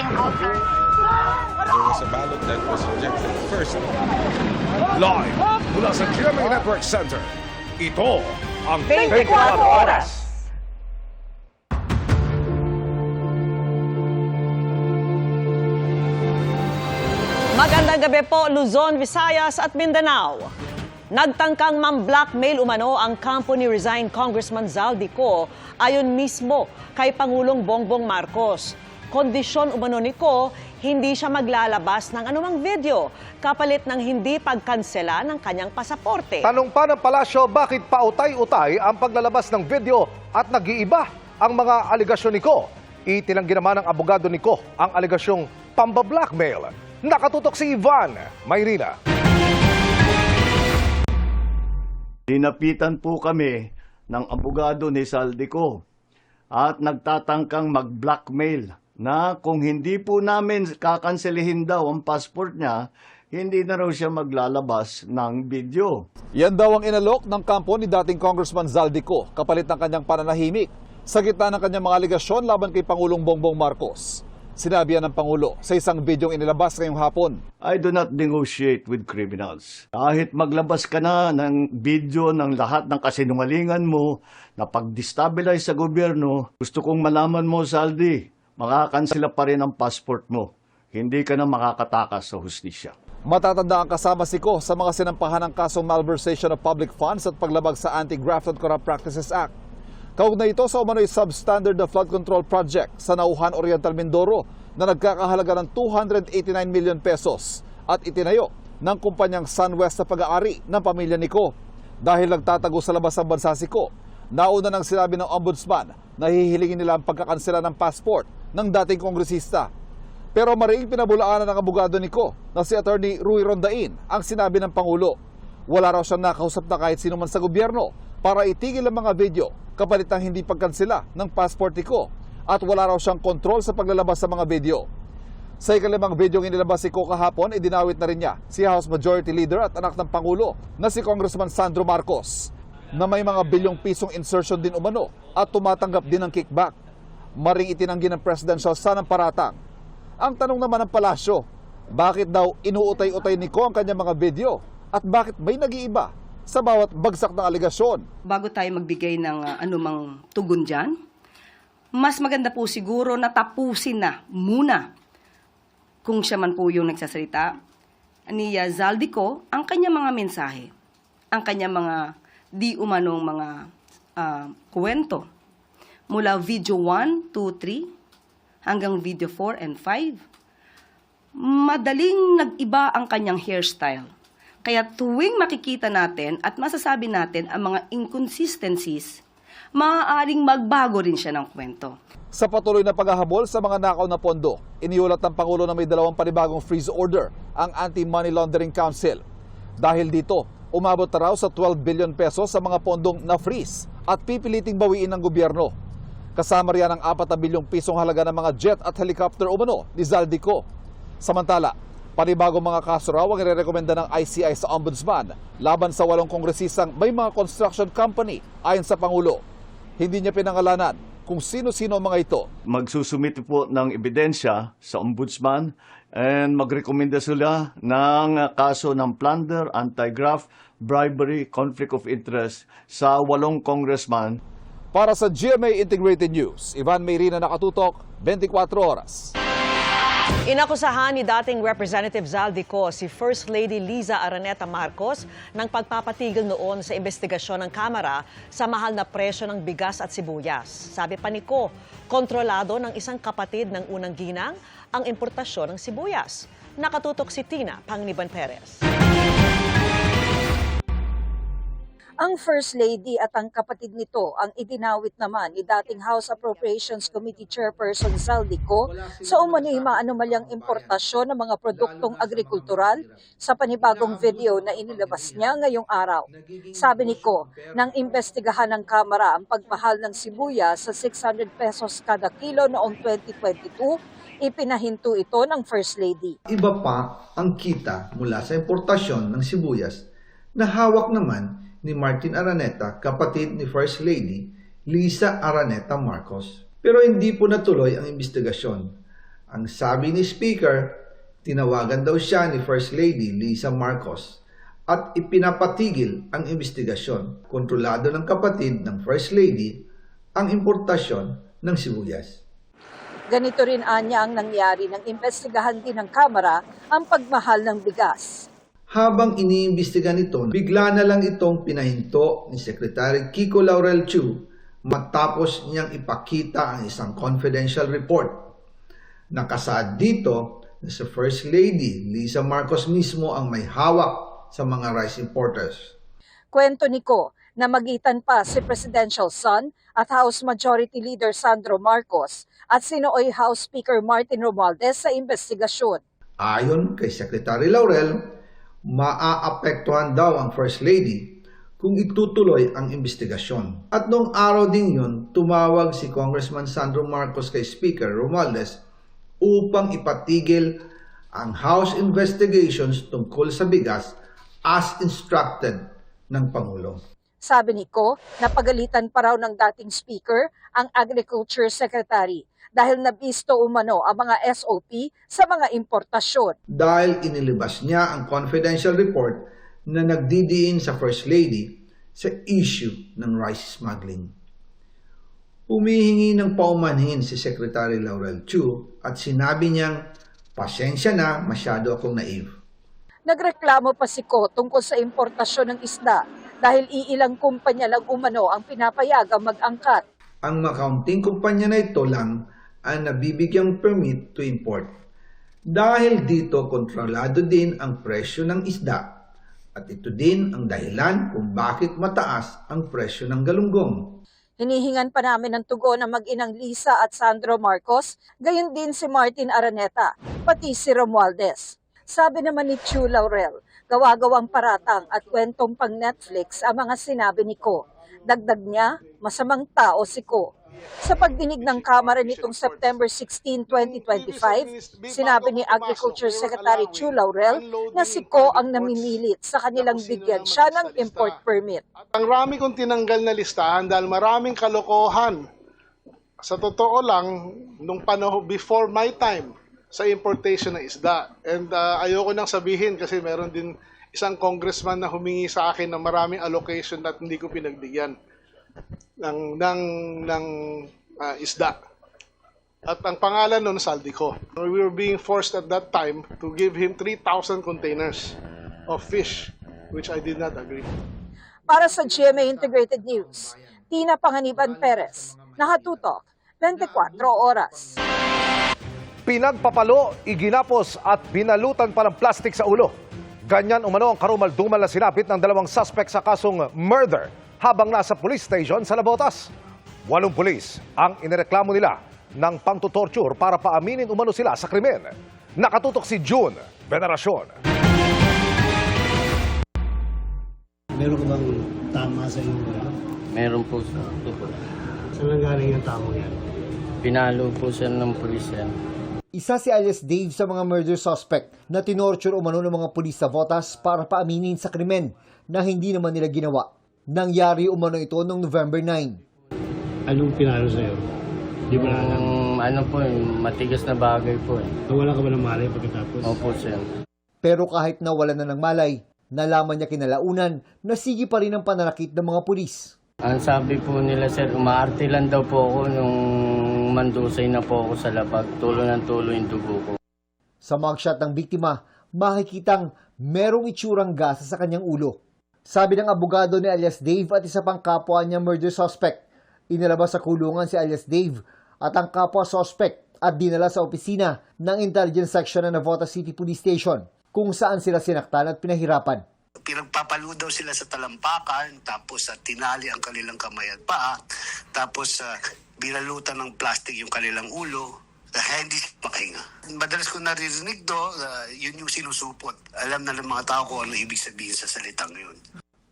There was a ballot that was rejected first. Live mula sa GMA Network Center, ito ang 24 Oras. Magandang gabi po, Luzon, Visayas at Mindanao. Nagtangkang mam-blackmail umano ang kampo ni resigned Congressman Zaldico ayon mismo kay Pangulong Bongbong Marcos. Kondisyon umano ni Ko, hindi siya maglalabas ng anumang video kapalit ng hindi pagkansela ng kanyang pasaporte. Tanong pa ng palasyo, bakit pautay-utay ang paglalabas ng video at nag-iiba ang mga aligasyon ni Ko? Itinanggi naman ng abogado ni Ko ang aligasyong pamba-blackmail. Nakatutok si Ivan Mayrina. Dinapitan po kami ng abogado ni Zaldico at nagtatangkang mag-blackmail na kung hindi po namin kakanselihin daw ang passport niya, hindi na raw siya maglalabas ng video. Yan daw ang inalok ng kampo ni dating Congressman Zaldico kapalit ng kanyang pananahimik sa gitna ng kanyang mga aligasyon laban kay Pangulong Bongbong Marcos. Sinabi yan ng Pangulo sa isang bidyong inilabas ngayong hapon. I do not negotiate with criminals. Kahit maglabas ka na ng video ng lahat ng kasinungalingan mo na pag-destabilize sa gobyerno, gusto kong malaman mo, Zaldi, makakansela pa rin ang passport mo. Hindi ka na makakatakas sa hustisya. Matatanda ang kasama si Ko sa mga sinampahan ng kasong malversation of public funds at paglabag sa Anti-Graft and Corrupt Practices Act. Kaugnay ito sa umano'y substandard na flood control project sa Nauhan Oriental Mindoro na nagkakahalaga ng 289 million pesos at itinayo ng kumpanyang SunWest sa pag-aari ng pamilya ni Ko. Dahil nagtatago sa labas ng bansa si Ko, nauna nang sinabi ng ombudsman na hihilingin nila ang pagkakansela ng passport ng dating kongresista. Pero mariing pinabulaanan ng abogado ni Ko na si Attorney Rui Rondain ang sinabi ng Pangulo. Wala raw siyang nakausap na kahit sino man sa gobyerno para itigil ang mga video kapalit ng hindi pagkansela ng passport ni Ko at wala raw siyang kontrol sa paglalabas sa mga video. Sa ikalimang video ng inilabas si Ko kahapon, idinawit na rin niya si House Majority Leader at anak ng Pangulo na si Congressman Sandro Marcos na may mga bilyong pisong insertion din umano at tumatanggap din ng kickback. Maring itinanggi ng presidential son ng paratang. Ang tanong naman ng palasyo, bakit daw inuutay-utay ni Ko ang kanyang mga video at bakit may nag-iiba sa bawat bagsak ng aligasyon? Bago tayo magbigay ng anumang tugon dyan, mas maganda po siguro na tapusin na muna kung siya man po yung nagsasalita ni Zaldico ang kanyang mga mensahe, ang kanyang mga di umanong mga kwento mula video 1, 2, 3 hanggang video 4 and 5. Madaling nag-iba ang kanyang hairstyle. Kaya tuwing makikita natin at masasabi natin ang mga inconsistencies, maaaring magbago rin siya ng kwento. Sa patuloy na paghahabol sa mga nakaw na pondo, iniulat ng Pangulo na may 2 panibagong freeze order ang Anti-Money Laundering Council. Dahil dito, umabot na raw sa 12 billion pesos sa mga pondong na-freeze at pipiliting bawiin ng gobyerno. Kasama riyan ang 4 bilyong pisong halaga ng mga jet at helicopter umano ni Zaldico. Samantala, panibagong mga kaso raw ang irerekomenda ng ICI sa ombudsman laban sa 8 kongresistang may mga construction company ayon sa Pangulo. Hindi niya pinangalanan kung sino-sino ang mga ito. Magsusumite po ng ebidensya sa ombudsman and magrekomenda sila ng kaso ng plunder, anti-graft, bribery, conflict of interest sa 8 congressman. Para sa GMA Integrated News, Ivan Mayrina, nakatutok, 24 oras. Inakusahan ni dating Representative Zaldico si First Lady Liza Araneta Marcos ng pagpapatigil noon sa investigasyon ng Kamara sa mahal na presyo ng bigas at sibuyas. Sabi pa ni Ko, kontrolado ng isang kapatid ng unang ginang ang importasyon ng sibuyas. Nakatutok si Tina Pangniban Perez. Ang First Lady at ang kapatid nito ang idinawit naman ni dating House Appropriations Committee Chairperson Zaldico sa umano'y maanumalyang importasyon ng mga produktong agrikultural sa panibagong video na inilabas niya ngayong araw. Sabi ni Ko, nang imbestigahan ng Kamara ang pagmahal ng sibuyas sa 600 pesos kada kilo noong 2022, ipinahinto ito ng First Lady. Iba pa ang kita mula sa importasyon ng sibuyas na hawak naman ni Martin Araneta, kapatid ni First Lady Liza Araneta Marcos. Pero hindi po natuloy ang investigasyon Ang sabi ni Speaker, tinawagan daw siya ni First Lady Lisa Marcos at ipinapatigil ang investigasyon. Kontrolado ng kapatid ng First Lady ang importasyon ng sibuyas. Ganito rin anya ang nangyari nang imbestigahan din ng Kamara ang pagmahal ng bigas. Habang iniimbestiga nito, bigla na lang itong pinahinto ni Secretary Kiko Laurel Chu matapos niyang ipakita ang isang confidential report. Nakasaad dito na si First Lady Lisa Marcos mismo ang may hawak sa mga rice importers. Kwento ni Ko na magitan pa si Presidential Son at House Majority Leader Sandro Marcos at sinooy House Speaker Martin Romualdez sa investigasyon. Ayon kay Secretary Laurel, maaapektuhan daw ang First Lady kung itutuloy ang investigasyon. At noong araw din yun, tumawag si Congressman Sandro Marcos kay Speaker Romualdez upang ipatigil ang House investigations tungkol sa bigas as instructed ng Pangulo. Sabi ni Ko, napagalitan pa raw ng dating Speaker ang Agriculture Secretary dahil nabisto umano ang mga SOP sa mga importasyon. Dahil inilabas niya ang confidential report na nagdidiin sa First Lady sa issue ng rice smuggling. Humihingi ng paumanhin si Secretary Laurel Chu at sinabi niyang, pasensya na, masyado akong naive. Nagreklamo pa si Ko tungkol sa importasyon ng isda dahil iilang kumpanya lang umano ang pinapayagang mag-angkat. Ang makaunting kumpanya na ito lang ang nabibigyang permit to import. Dahil dito kontrolado din ang presyo ng isda at ito din ang dahilan kung bakit mataas ang presyo ng galunggong. Hinihingan pa namin ng tugon ng mag-inang Lisa at Sandro Marcos, gayon din si Martin Araneta, pati si Romualdez. Sabi naman ni Chu Laurel, gawa-gawang paratang at kwentong pang Netflix ang mga sinabi ni Ko. Dagdag niya, masamang tao si Ko. Sa pagdinig ng Kamara nitong September 16, 2025, sinabi ni Agriculture Secretary Chu Laurel na si Ko ang namimilit sa kanilang bigyan siya ng import permit. Ang rami kong tinanggal na listahan dahil maraming kalokohan. Sa totoo lang, nung panahon before my time, sa importation ng isda. And ayoko nang sabihin kasi meron din isang congressman na humingi sa akin ng maraming allocation at hindi ko pinagbigyan ng isda. At ang pangalan nun, Saldico. We were being forced at that time to give him 3,000 containers of fish, which I did not agree. Para sa GMA Integrated News, Tina Panganiban Perez, nakatutok, 24 oras. Pinagpapalo, iginapos at binalutan pa ng plastik sa ulo. Ganyan umano ang karumal-dumal na sinapit ng dalawang suspect sa kasong murder habang nasa police station sa Navotas. 8 pulis ang inireklamo nila ng pangtutorture para paaminin umano sila sa krimen. Nakatutok si June Veneracion. Meron ka bang tama sa iyo? Meron po sa Saan lang galing yung tama yan? Pinalo po siya ng pulis yan. Isa si alias Dave sa mga murder suspect na tinorture umano ng mga pulis sa Votas para paaminin sa krimen na hindi naman nila ginawa. Nangyari umano ito noong November 9. Anong pinalo sa'yo? Di ba alam? Ano po, matigas na bagay po eh. Nawala ka ba ng malay pagkatapos? Opo siya. Pero kahit nawala na ng malay, nalaman niya kinalaunan na sige pa rin ang pananakit ng mga pulis. Ang sabi po nila sir, umaarte lang daw po ako nung mandusay na po ako sa labag. Tulo ng tulo yung dugo ko. Sa mugshot ng biktima, makikitang merong itsurang gasa sa kanyang ulo. Sabi ng abogado ni alias Dave at isa pang kapwa niya murder suspect, inilabas sa kulungan si alias Dave at ang kapwa suspect at dinala sa opisina ng Intelligence Section ng Navotas City Police Station kung saan sila sinaktan at pinahirapan. Pinagpapalo daw sila sa talampakan, tapos tinali ang kanilang kamay at paa, tapos binalutan ng plastic yung kanilang ulo, kaya hindi makahinga. Madalas ko naririnig yun yung sinusupot. Alam na ng mga tao kung ano ibig sabihin sa salitang yun.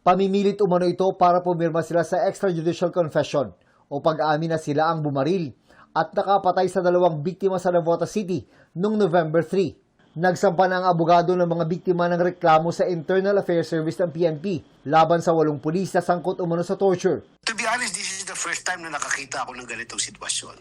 Pamimilit umano ito para pumirma sila sa extrajudicial confession o pag-aamin na sila ang bumaril at nakapatay sa 2 biktima sa Navotas City noong November 3. Nagsampa na ang abogado ng mga biktima ng reklamo sa Internal Affairs Service ng PNP laban sa 8 pulis na sangkot umano sa torture. To be honest, this is the first time na nakakita ako ng ganitong sitwasyon.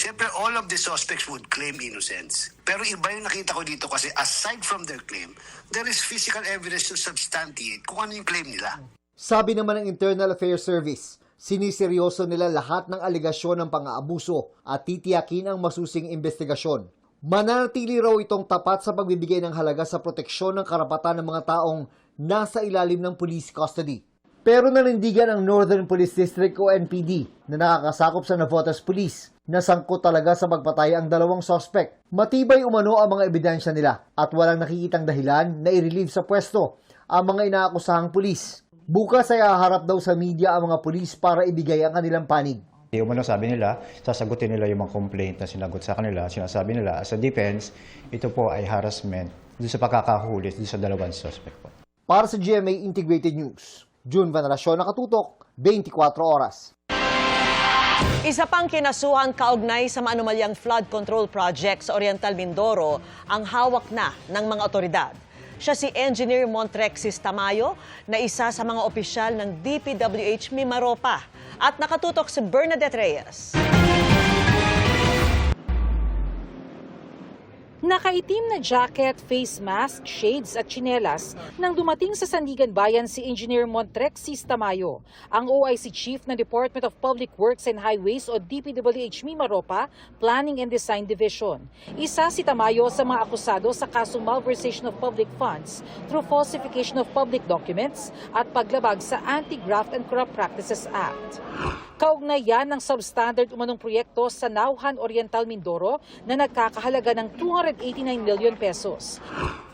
Siyempre, all of the suspects would claim innocence. Pero iba yung nakita ko dito kasi aside from their claim, there is physical evidence to substantiate kung ano yung claim nila. Sabi naman ng Internal Affairs Service, siniseryoso nila lahat ng aligasyon ng pang-aabuso at titiyakin ang masusing investigasyon. Mananatili raw itong tapat sa pagbibigay ng halaga sa proteksyon ng karapatan ng mga taong nasa ilalim ng police custody. Pero nanindigan ang Northern Police District o NPD na nakakasakop sa Navotas Police na sangkot talaga sa pagpatay ang dalawang suspect. Matibay umano ang mga ebidensya nila at walang nakikitang dahilan na i-relieve sa pwesto ang mga inaakusahang pulis. Bukas ay haharap daw sa media ang mga pulis para ibigay ang kanilang panig. Umano sabi nila, sasagutin nila yung mga complaint na sinagot sa kanila. Sinasabi nila, as a defense, ito po ay harassment doon sa pagkakahuli doon sa dalawang suspect po. Para sa GMA Integrated News, June Veneracion, Nakatutok, 24 Oras. Isa pang kinasuhan kaugnay sa maanumalyang flood control project sa Oriental Mindoro ang hawak na ng mga otoridad. Siya si Engineer Montrexis Tamayo na isa sa mga opisyal ng DPWH Mimaropa. At nakatutok si Bernadette Reyes. Nakaitim na jacket, face mask, shades at tsinelas nang dumating sa Sandigan Bayan si Engineer Montrexis Tamayo, ang OIC Chief ng Department of Public Works and Highways o DPWH Mimaropa Planning and Design Division. Isa si Tamayo sa mga akusado sa kasong malversation of public funds through falsification of public documents at paglabag sa Anti-Graft and Corrupt Practices Act. Kaugnayan ng substandard umanong proyekto sa Nauhan Oriental Mindoro na nagkakahalaga ng 289 million pesos.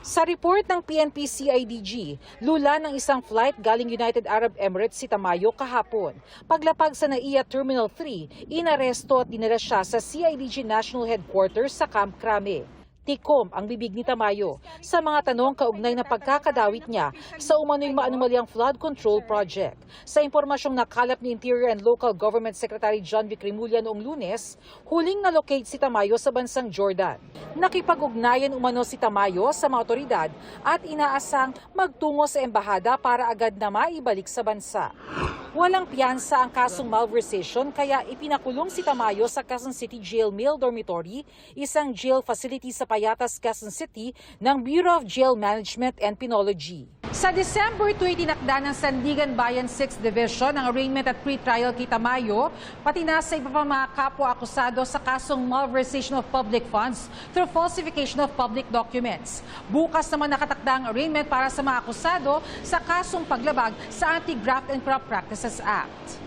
Sa report ng PNP-CIDG, lula ng isang flight galing United Arab Emirates si Tamayo kahapon. Paglapag sa NAIA Terminal 3, inaresto at dinala siya sa CIDG National Headquarters sa Camp Crame. Tikom ang bibig ni Tamayo sa mga tanong kaugnay na pagkakadawit niya sa umano'y maanumalyang flood control project. Sa impormasyong nakalap ni Interior and Local Government Secretary John Vic Rimulya noong Lunes, huling na-locate si Tamayo sa bansang Jordan. Nakipag-ugnayan umano si Tamayo sa mga otoridad at inaasang magtungo sa embahada para agad na maibalik sa bansa. Walang piyansa ang kasong malversation kaya ipinakulong si Tamayo sa Quezon City Jail Male Dormitory, isang jail facility sa Payatas, Quezon City ng Bureau of Jail Management and Penology. Sa December 2, tinakda ng Sandigan Bayan 6th Division ang arraignment at pre-trial kay Tamayo, pati na sa iba pang mga kapwa-akusado sa kasong malversation of public funds through falsification of public documents. Bukas naman nakatakda ang arraignment para sa mga akusado sa kasong paglabag sa Anti-Graft and Corrupt Practices Act.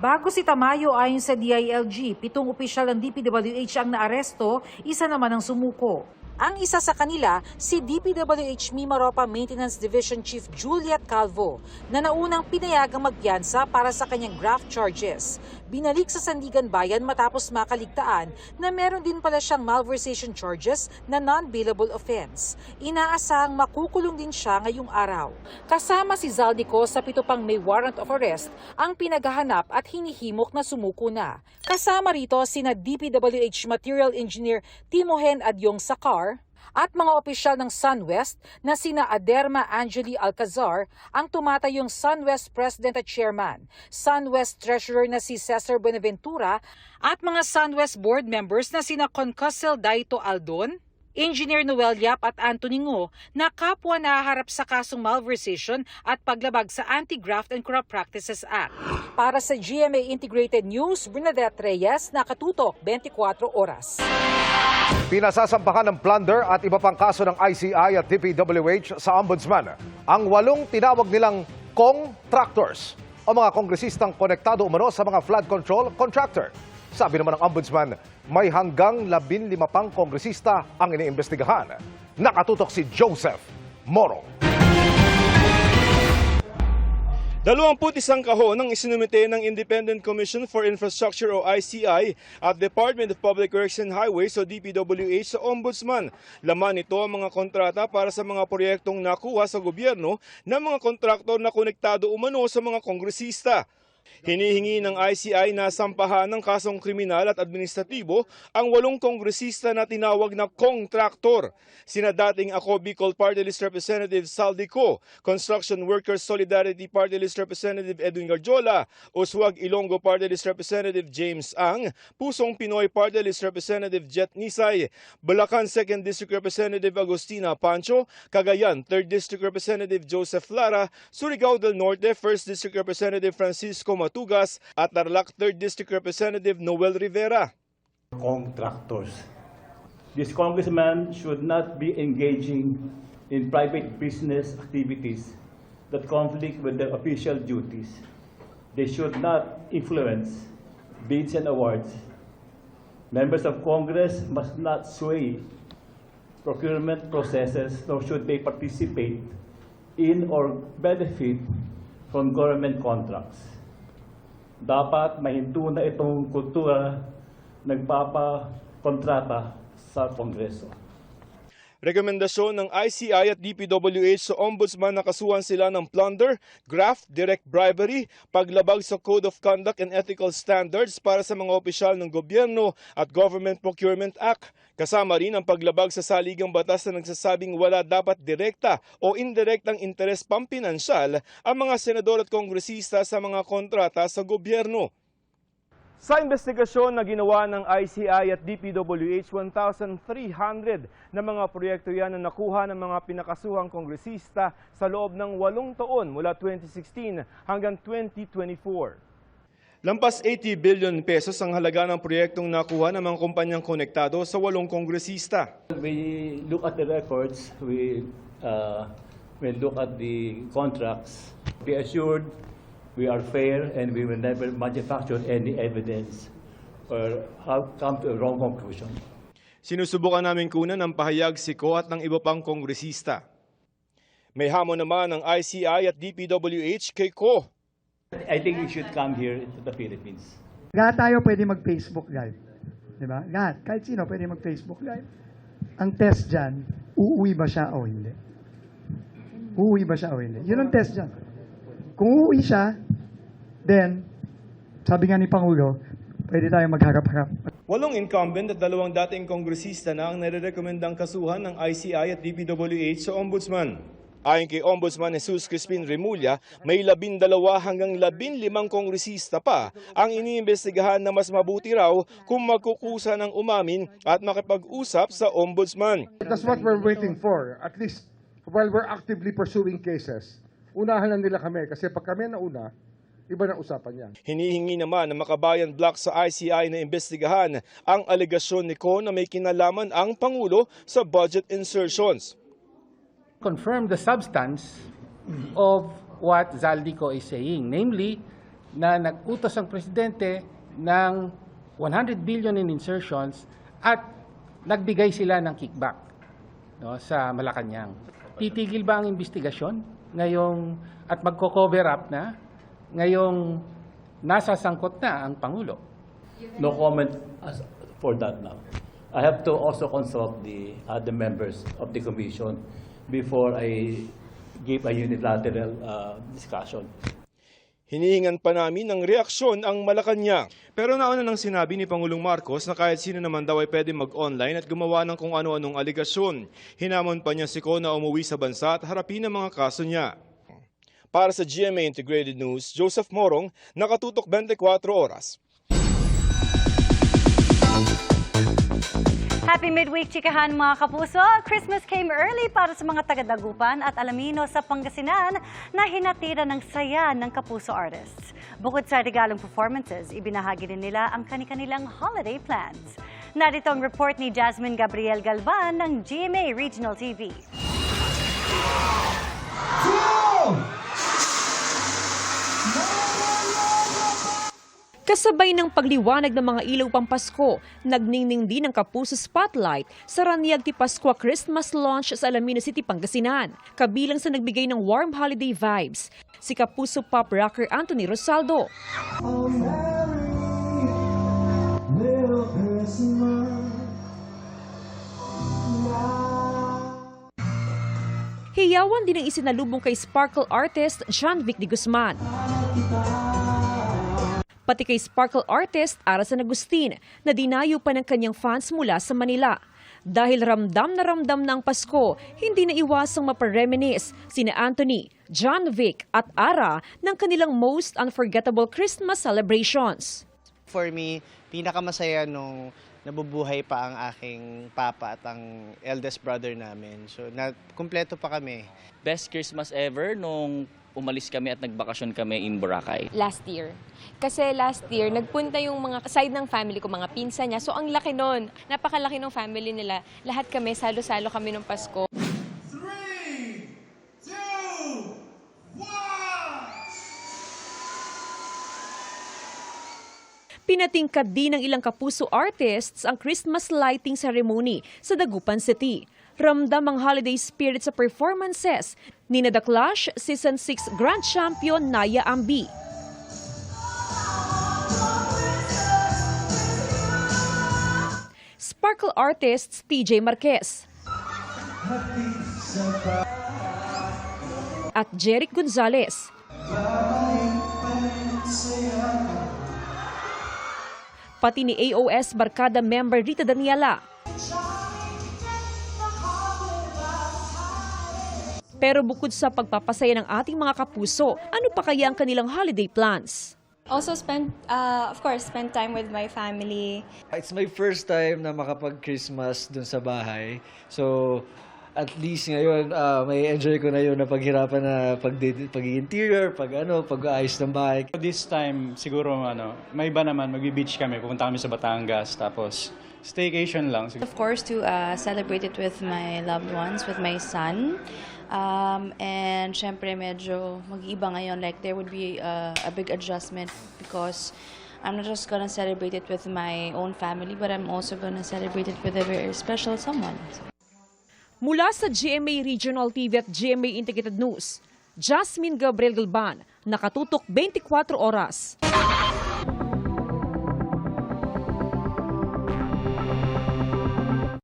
Bago si Tamayo ayon sa DILG, 7 opisyal ng DPWH ang naaresto, isa naman ang sumuko. Ang isa sa kanila, si DPWH Mimaropa Maintenance Division Chief Juliet Calvo, na naunang pinayagang magpiyansa para sa kanyang graft charges. Binalik sa Sandigan Bayan matapos makaligtaan na meron din pala siyang malversation charges na non-bailable offense. Inaasahang makukulong din siya ngayong araw. Kasama si Zaldico sa 7 pang may warrant of arrest ang pinaghahanap at hinihimok na sumuko na. Kasama rito sina DPWH Material Engineer Timohen Adyong Sakar at mga opisyal ng SunWest na sina Aderma Angeli Alcazar, ang tumatayong SunWest President at Chairman, SunWest Treasurer na si Cesar Buenaventura at mga SunWest Board members na sina Concusel Daito Aldon, Engineer Noel Yap at Anthony Ngo na kapwa nahaharap sa kasong malversation at paglabag sa Anti-Graft and Corrupt Practices Act. Para sa GMA Integrated News, Bernadette Reyes, Nakatutok, 24 Oras. Pinasasampahan ng plunder at iba pang kaso ng ICI at DPWH sa Ombudsman ang 8 tinawag nilang contractors o mga kongresistang konektado umano sa mga flood control contractor. Sabi naman ng Ombudsman, may hanggang 15 pang kongresista ang iniimbestigahan. Nakatutok si Joseph Morong. 21 kahon ang isinumite ng Independent Commission for Infrastructure o ICI at Department of Public Works and Highways o DPWH sa Ombudsman. Laman nito ang mga kontrata para sa mga proyektong nakuha sa gobyerno ng mga kontraktor na konektado umano sa mga kongresista. Hinihingi ng ICI na sampahan ng kasong kriminal at administratibo ang 8 kongresista na tinawag na kontraktor. Sina dating Ako Bicol Party List Representative Saldico, Construction Workers Solidarity Party List Representative Edwin Garjola, Uswag Ilonggo Party List Representative James Ang, Pusong Pinoy Party List Representative Jet Nisay, Bulacan 2nd District Representative Agustina Pancho, Cagayan 3rd District Representative Joseph Lara, Surigao del Norte 1st District Representative Francisco Matugas at Tarlac 3rd District Representative Noel Rivera. Contractors. This congressman should not be engaging in private business activities that conflict with their official duties. They should not influence bids and awards. Members of Congress must not sway procurement processes, nor should they participate in or benefit from government contracts. Dapat mahinto na itong kultura nagpapakontrata sa Kongreso. Rekomendasyon ng ICI at DPWH sa Ombudsman na kasuhan sila ng plunder, graft, direct bribery, paglabag sa Code of Conduct and Ethical Standards para sa mga opisyal ng gobyerno at Government Procurement Act. Kasama rin ang paglabag sa saligang batas na nagsasabing wala dapat direkta o indirektang interes pampinansyal ang mga senador at kongresista sa mga kontrata sa gobyerno. Sa investigasyon na ginawa ng ICI at DPWH, 1,300 na mga proyekto yan na nakuha ng mga pinakasuhang kongresista sa loob ng 8 taon mula 2016 hanggang 2024. Lampas 80 billion pesos ang halaga ng proyektong nakuha ng mga kumpanyang konektado sa 8 kongresista. We look at the records, we look at the contracts. Be assured, we are fair and we will never manufacture any evidence or come to a wrong conclusion. Sinusubukan namin kunan ng pahayag si Ko at ng iba pang kongresista. May hamon naman ng ICI at DPWH kay Ko. I think we should come here to the Philippines. Lahat tayo pwede mag-Facebook Live. Diba? Lahat. Kahit sino pwede mag-Facebook Live. Ang test dyan, uuwi ba siya o hindi? Uuwi ba siya o hindi? Yun ang test dyan. Kung uuwi siya, then, sabi nga ni Pangulo, pwede tayo magharap-harap. 8 incumbent at 2 dating kongresista na ang nare-rekomendang kasuhan ng ICI at DPWH sa Ombudsman. Ayon kay Ombudsman Jesus Crispin Remulla, may 12 hanggang 15 kongresista pa ang iniimbestigahan na mas mabuti raw kung magkukusa ng umamin at makipag-usap sa Ombudsman. That's what we're waiting for, at least while we're actively pursuing cases. Unahan na nila kami kasi pag kami nauna, iba na usapan yan. Hinihingi naman ng Makabayan Block sa ICI na imbestigahan ang alegasyon ni Ko na may kinalaman ang Pangulo sa budget insertions. Confirm the substance of what Zaldico is saying, namely na nag-utos ang presidente ng 100 billion in insertions at nagbigay sila ng kickback sa Malacanang. Titigil ba ang investigasyon ngayong at magko-cover up na ngayong nasa sangkot na ang Pangulo? No comment for that now. I have to also consult the other members of the commission before I give a unilateral discussion. Hinihingan pa namin ng reaksyon ang Malacanang. Pero nauna nang sinabi ni Pangulong Marcos na kahit sino naman daw ay pwede mag-online at gumawa ng kung ano-anong aligasyon. Hinamon pa niya si Ko na umuwi sa bansa at harapin ang mga kaso niya. Para sa GMA Integrated News, Joseph Morong, nakatutok 24 oras. Happy midweek, chikahan mga kapuso! Christmas came early para sa mga taga-Dagupan at Alamino sa Pangasinan na hinatira ng saya ng kapuso artists. Bukod sa regalong performances, ibinahagi din nila ang kani-kanilang holiday plans. Narito ang report ni Jasmine Gabriel Galvan ng GMA Regional TV. Kasabay ng pagliwanag ng mga ilaw pampasko, nagningning din ang Kapuso Spotlight sa Raniag ti Pascua Christmas launch sa Alamino City, Pangasinan. Kabilang sa nagbigay ng warm holiday vibes, si Kapuso pop rocker Anthony Rosaldo. Hiyawan din ang isinalubong kay sparkle artist John Vic de Guzman. Pati kay sparkle artist Ara San Agustin na dinayo pa ng kanyang fans mula sa Manila. Dahil ramdam na ramdam ng Pasko, hindi na iwasang mapareminis sina Anthony, John Vic at Ara ng kanilang most unforgettable Christmas celebrations. For me, pinakamasaya nung nabubuhay pa ang aking papa at ang eldest brother namin. So, kumpleto pa kami. Best Christmas ever nung umalis kami at nagbakasyon kami in Boracay. Last year. Kasi last year, nagpunta yung mga side ng family ko, mga pinsan niya. So, ang laki nun. Napakalaki ng family nila. Lahat kami, salo-salo kami ng Pasko. Pinatingkad din ng ilang Kapuso artists ang Christmas lighting ceremony sa Dagupan City. Ramdam ang holiday spirit sa performances ni The Clash Season 6 Grand Champion Naya Ambi. Sparkle artists TJ Marquez at Jeric Gonzalez. Pati ni AOS Barkada member Rita Daniela. Pero bukod sa pagpapasaya ng ating mga Kapuso, ano pa kaya ang kanilang holiday plans? Also spend time with my family. It's my first time na makapag-Christmas dun sa bahay. So, at least ngayon, may enjoy ko na yun na paghirapan na pag-interior, pag-aayos ng bahay. This time, siguro, may iba naman, mag-beach kami, pupunta kami sa Batangas, tapos staycation lang. Of course, to celebrate it with my loved ones, with my son. And syempre medyo mag-iiba ngayon, like there would be a big adjustment because I'm not just gonna celebrate it with my own family, but I'm also gonna celebrate it with a very special someone. Mula sa GMA Regional TV at GMA Integrated News, Jasmine Gabriel Galban, nakatutok 24 oras.